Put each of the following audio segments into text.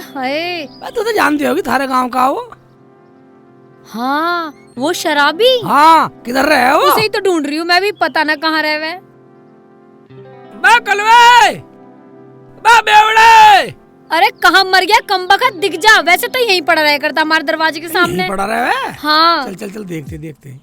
हाय। तू तो जानती होगी थारे गांव का वो। हाँ वो शराबी। हाँ किधर रहे वो? उसे ही तो ढूंढ रही हूँ मैं भी, पता ना कहाँ रहे वे। बा कलवे, बा बेवड़े। अरे कहाँ मर गया कमबख्त, दिख जा। वैसे तो यहीं पड़ा रहा करता हमारे दरवाजे के सामने। यहीं पड़ा रहे वे? हाँ चल चल चल देखते देखते।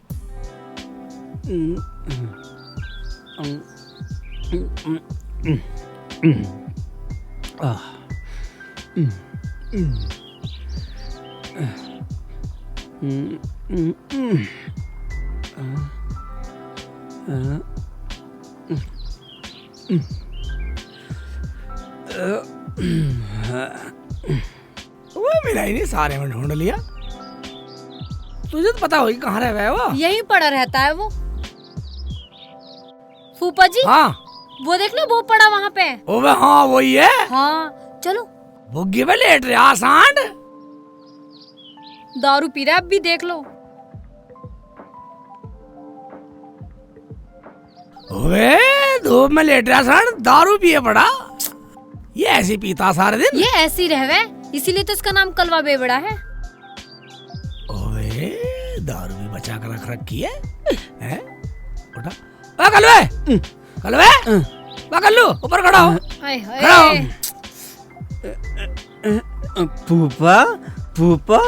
वो मिला ही नहीं, सारे में ढूंढ लिया। तुझे तो पता होगी कहाँ रहे वो? यहीं पड़ा रहता है वो। फूफा जी हाँ वो देख लो, वो पड़ा वहाँ पे। ओबे हाँ वही है। हाँ चलो। बुग्गी पे लेट रहा सांड। दारू पी रहा है अब भी, देख लो। ओबे धूप में लेट रहा सांड, दारू पिए पड़ा। ये ऐसे पीता सारे दिन। ये ऐसे ही रहवे, इसीलिए तो इसका नाम कलवा बेवड़ा है। ओए दारू भी बचा कर रख रखी है, हैं? उठा आ कलवे, कलवे आ कल्लू ऊपर खड़ा हो। हाय हाय। खड़ा हो। फूफा फूफा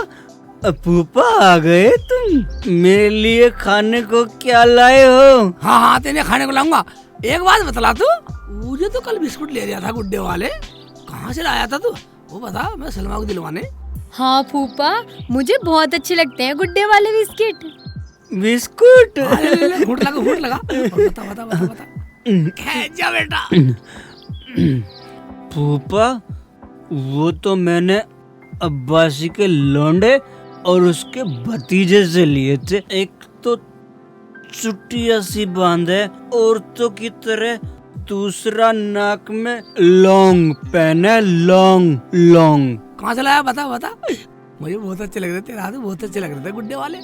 फूफा आ गए तुम। मेरे लिए खाने को क्या लाए हो? हाँ हाँ तेने खाने को लाऊंगा। एक बात बतला तू, मुझे तो कल बिस्कुट ले दिया था गुड्डे वाले, कहाँ से लाया था तू? वो बता, मैं सलमा को दिलवाने। हाँ फूफा मुझे बहुत अच्छे लगते हैं गुड्डे वाले बिस्किट। बिस्कुट? घूट लगा घूट लगा। बता बता बता बता। खैर जा बेटा। फूफा वो तो मैंने अब्बासी के लौंडे और उसके भतीजे से लिए थे। एक तो चुटिया सी बांध है औरतों की तरह, दूसरा नाक में लौंग पहने, लौंग लौंग। कहाँ से लाया बता बता। मुझे बहुत अच्छे लग रहे थे, रात बहुत अच्छे लग रहे थे गुड्डे वाले।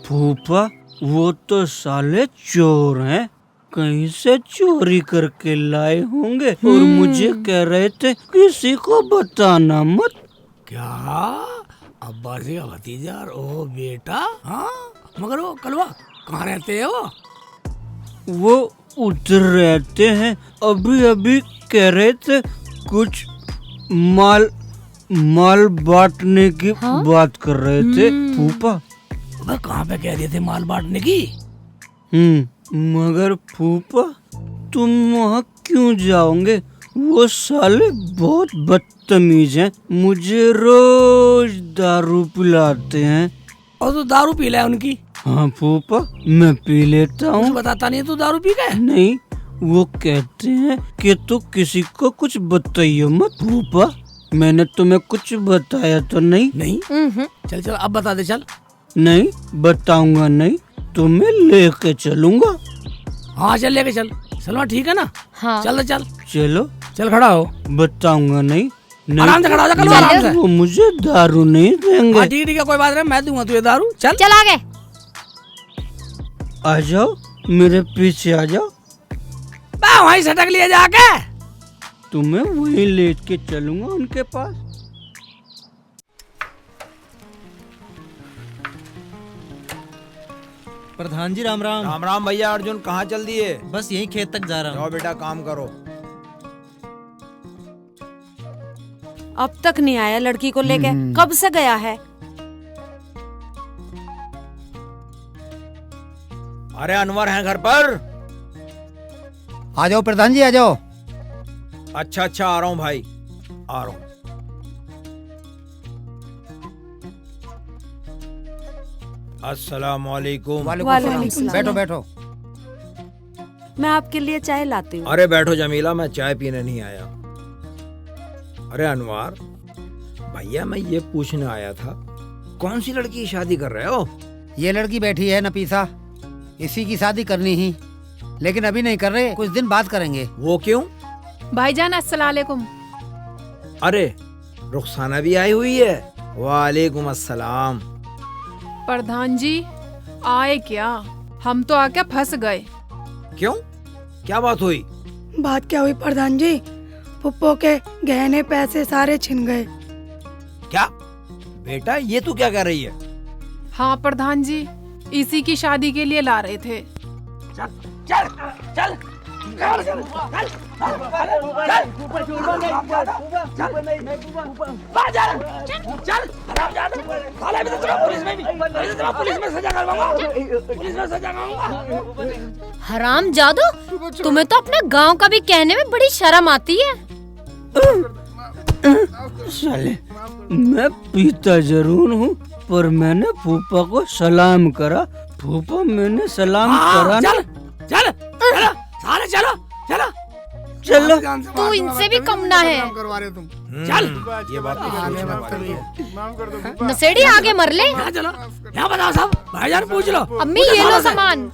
फूफा वो तो साले चोर हैं, कहीं से चोरी करके लाए होंगे और मुझे कह रहे थे किसी को बताना मत। क्या अब्बासी का भतीजा और ओ बेटा? हाँ मगर वो कलवा कहाँ रहते हैं वो उधर रहते हैं, अभी अभी कह रहे थे कुछ माल बांटने की बात कर रहे थे फूफा। वह कहाँ पे कह रहे थे माल बांटने की? मगर फूफा तुम वहाँ क्यों जाओगे? वो साले बहुत बदतमीज हैं, मुझे रोज दारू पिलाते हैं। और तू दारू पी ले उनकी? हाँ फूफा मैं पी लेता हूँ। बताता नहीं तू दारू पी गए? नहीं, वो कहते हैं कि तू किसी को कुछ बताइए मत। फूफा मैंने तुम्हें कुछ बताया तो नहीं? नहीं। चल चल अब बता दे चल। नहीं बताऊंगा नहीं, तुम्हें लेके चलूंगा। हाँ चल लेके चल। सलमा ठीक है ना? हाँ चल चल चलो चल खड़ा हो। बताऊंगा नहीं। आराम से खड़ा हो जा कलवा, आराम से। वो मुझे दारू नहीं देंगे। हाँ ठीक है कोई बात नहीं, मैं दूंगा तुझे दारू। चल चल आगे। आ जाओ मेरे पीछे आ जाओ। वहीं सटक लिया जाके। तुम्हें वहीं लेट के चलूंगा उनके पास। प्रधान जी राम राम। राम राम भैया। अर्जुन कहाँ चल दिए? बस यही खेत तक जा रहा हूँ। जाओ बेटा काम करो। अब तक नहीं आया लड़की को लेके, कब से गया है? अरे अनवर है घर पर? आ जाओ प्रधान जी आ जाओ। अच्छा अच्छा आ रहा हूँ भाई, आ रहा हूँ। अस्सलाम वालेकुम। वालेकुम सलाम। बैठो बैठो। मैं आपके लिए चाय लाती हूँ। अरे बैठो जमीला, मैं चाय पीने नहीं आया। अरे अनवर भैया मैं ये पूछने आया था, कौन सी लड़की की शादी कर रहे हो? ये लड़की बैठी है नफीसा, इसी की शादी करनी ही, लेकिन अभी नहीं कर रहे, कुछ दिन बाद करेंगे। वो क्यों? भाईजान अस्सलाम वालेकुम। अरे रुखसाना भी आई हुई है। वालेकुम अस्सलाम। प्रधान जी आए क्या? हम तो आके फंस गए। क्यों, क्या बात हुई? बात क्या हुई प्रधान जी? पुप्पो के गहने पैसे सारे छिन गए। बेटा ये तू क्या कह रही है? हाँ प्रधान जी, इसी की शादी के लिए ला रहे थे। हराम जादू, तुम्हें तो अपने गांव का भी कहने में बड़ी शर्म आती है। साले, मैं पीता जरूर हूँ पर मैंने फूफा को सलाम करा। फूफा मैंने सलाम करा ना। चल चल चलो सारे चलो चलो चलो। तू इनसे भी कम ना है। चल ये बात तो सोचने वाली है। नशेड़ी आगे मर ले। यहाँ चलो, यहाँ बताओ सब, भाईजान पूछ लो। अम्मी ये लो सामान।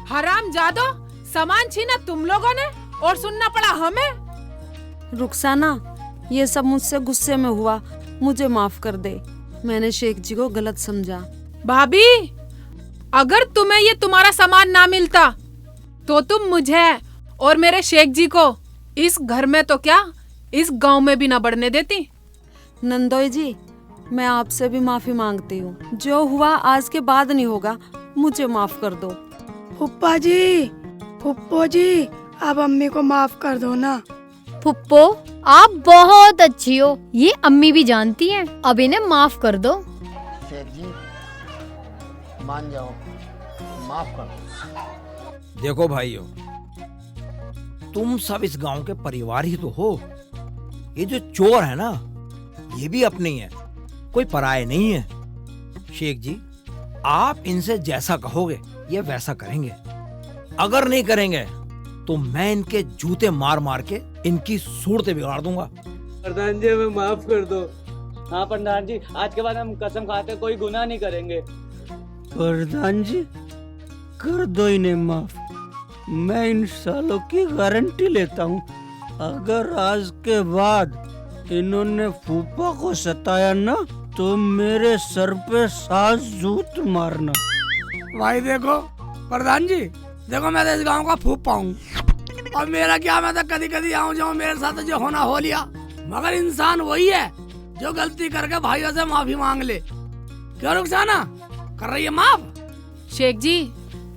हराम जादो, सामान छीना तुम लोगों ने और सुनना पड़ा हमें। रुखसाना, ये सब मुझसे गुस्से में हुआ, मुझे माफ कर दे। मैंने शेख जी को गलत समझा। भाभी, अगर तुम्हें ये तुम्हारा सामान ना मिलता तो तुम मुझे और मेरे शेख जी को इस घर में तो क्या, इस गांव में भी ना बढ़ने देती। नंदोई जी, मैं आपसे भी माफी मांगती हूँ। जो हुआ आज के बाद नहीं होगा, मुझे माफ कर दो। फुप्पा जी, आप अम्मी को माफ कर दो ना। फुप्पो, आप बहुत अच्छी हो, ये अम्मी भी जानती हैं। अब इन्हें माफ कर दो। शेख जी मान जाओ, माफ कर दो। देखो भाइयों, तुम सब इस गांव के परिवार ही तो हो। ये जो चोर है ना, ये भी अपने ही है, कोई पराये नहीं है। शेख जी, आप इनसे जैसा कहोगे ये वैसा करेंगे। अगर नहीं करेंगे तो मैं इनके जूते मार मार के इनकी सूरतें बिगाड़ दूंगा। प्रधान जी, हमें माफ कर दो। हाँ प्रधान जी, आज के बाद हम कसम खाते कोई गुनाह नहीं करेंगे। प्रधान जी, कर दो इन्हें माफ। मैं इन सालों की गारंटी लेता हूँ, अगर आज के बाद इन्होंने फूफा को सताया ना तो मेरे सर पे 7 जूत मारना। भाई देखो प्रधान जी, देखो मैं तो इस गांव का फूफा हूँ और मेरा क्या, मैं तो कभी कभी आऊँ जाऊँ, मेरे साथ जो होना हो लिया। मगर इंसान वही है जो गलती करके भाइयों से माफी मांग ले। क्यों रुखसाना, कर रही है माफ? शेख जी,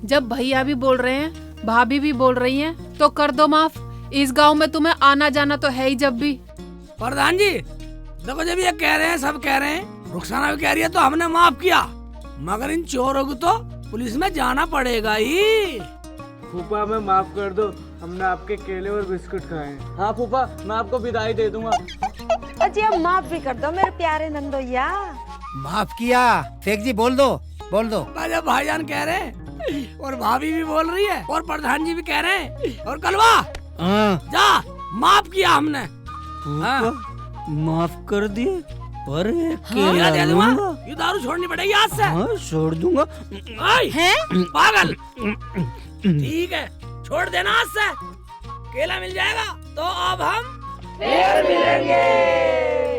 जब भैया भी बोल रहे हैं, भाभी भी बोल रही हैं, तो कर दो माफ। इस गांव में तुम्हें आना जाना तो है ही जब भी। प्रधान जी देखो, जब ये कह रहे हैं, सब कह रहे हैं, रुखसाना भी कह रही है, तो हमने माफ किया। मगर इन चोरों को तो पुलिस में जाना पड़ेगा ही। फूफा, हमें माफ कर दो, हमने आपके केले और बिस्कुट खाए हैं। हाँ फूफा, मैं आपको विदाई दे दूंगा। जी अब माफ भी कर दो मेरे प्यारे नंदोइया। माफ किया। शेख जी बोल दो। जब भाईजान कह रहे हैं और भाभी भी बोल रही है और प्रधान जी भी कह रहे हैं और कलवा, जा, माफ किया हमने। फूफा माफ कर दिए, पर एक केला दे दूंगा। लूंगा। ये दारू छोड़नी पड़ेगी आज से। हाँ, छोड़ दूंगा। पागल। ठीक है, छोड़ देना आज से। केला मिल जाएगा तो अब हम फिर मिलेंगे।